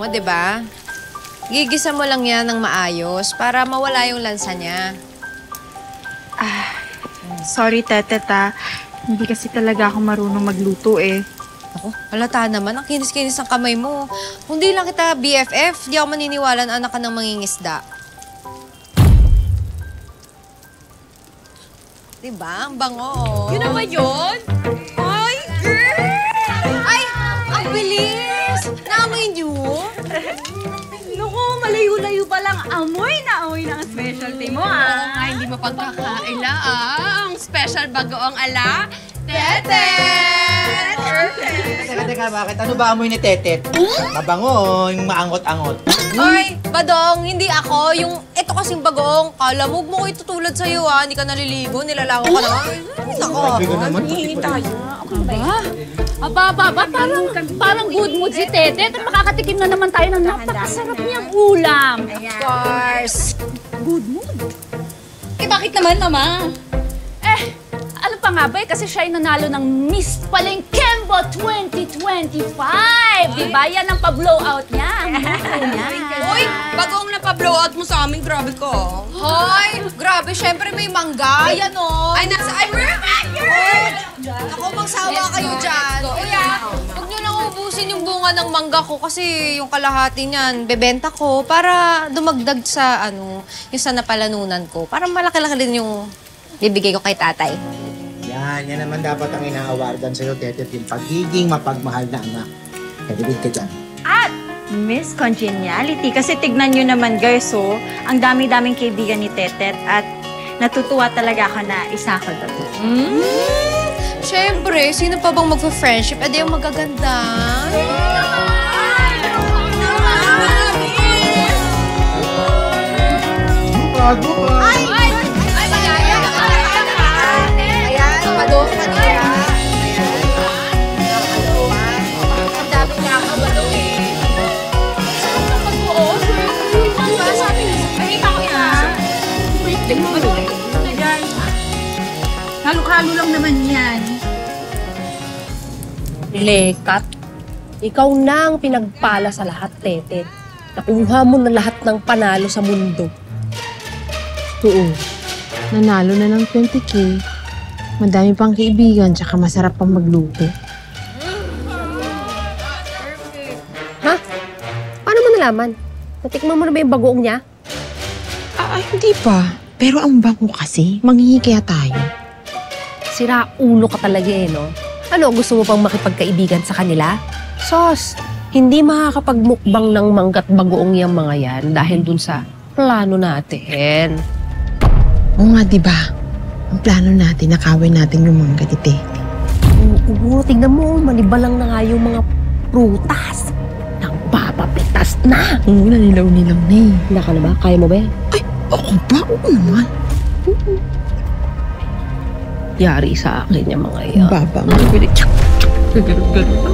mo, di ba? Gigisa mo lang yan ng maayos para mawala yung lansa niya. Sorry, Tetet, Hindi kasi talaga ako marunong magluto eh. Ako, halata naman. Ang kinis-kinis ng kamay mo. Kung di lang kita BFF, di ako maniniwala na anak ka ng mangingisda. Diba? Ang bango, oh. Yun na ba yun? Ay, girl! Ay! Ang bilis! Naamoy niyo? Naku, malayo-layo pa lang. Amoy na ang specialty mo, Oo nga, hindi mo pagkakaila, Ang special bagoong ala, Tete! Teka, bakit? Ano ba amoy ni Tetet? Mabango, yung maangot-angot. Ay, Badong, hindi ako. Ito kasing bagoong. Kala mo, huwag mo ko itutulad sa'yo, Hindi ka naliligo, nilalango ka na. Ay, nako. Grabe ka naman. Aba, parang good mood si Tete. At makakatikim na naman tayo ng napakasarap niyang ulam. Of course. Good mood. Eh, bakit naman, Mama? Ano pa nga ba kasi siya ay nanalo ng Miss Palengkembo 2025. Diba? Yan ang pa-blowout niya. Ang motto niya. Uy, bagoong napablowout mo sa amin, grabe ka. Hoy, grabe, syempre may mangga. Yan, oh. Ay, Ako, magsawa kayo dyan. Kuya, huwag niyo lang ubusin yung bunga ng mangga ko kasi yung kalahati niyan, bebenta ko para dumagdag sa, yung sa napalanunan ko. Para malaki-laki din yung bibigay ko kay tatay. Yan naman dapat ang ina-awardan sa'yo, Tetet, yung pagiging mapagmahal na anak. Kaya ka dyan. At Miss Congeniality. Kasi tignan nyo naman guys, ang dami-daming kaibigan ni Tetet at natutuwa talaga ako na isa ko doon. Siyempre, sino pa bang magpa-friendship? Edi yung magaganda. Bago ba? Badong, kanina. Ang dami niya ka, Badong eh. Halo-halo lang naman yan. Lekat, ikaw na ang pinagpala sa lahat, Tete. Nakuha mo na lahat ng panalo sa mundo. Oo, nanalo na ng 20K. Madami pang kaibigan, tsaka masarap pang magluto. Ha? Paano mo nalaman? Natikman mo na ba yung bagoong niya? Hindi pa. Pero ang bango kasi, manghihi kaya tayo. Sira ulo ka talaga no? Ano, gusto mo pang makipagkaibigan sa kanila? Sos, hindi makakapagmukbang ng manggat bagoong yung mga yan dahil dun sa plano natin. Oo nga, diba? Ang plano natin, nakawin natin yung mangga ni Tete. Oo, tignan mo, manibalang na nga yung mga prutas. Nagpapapitas na. Oo, nanilaw-nilaw na eh. Handa ka na ba? Kaya mo ba yan? Ay, ako ba? Oo naman. Yari sa akin yung mga yan. Baba mo. Ganun-ganun.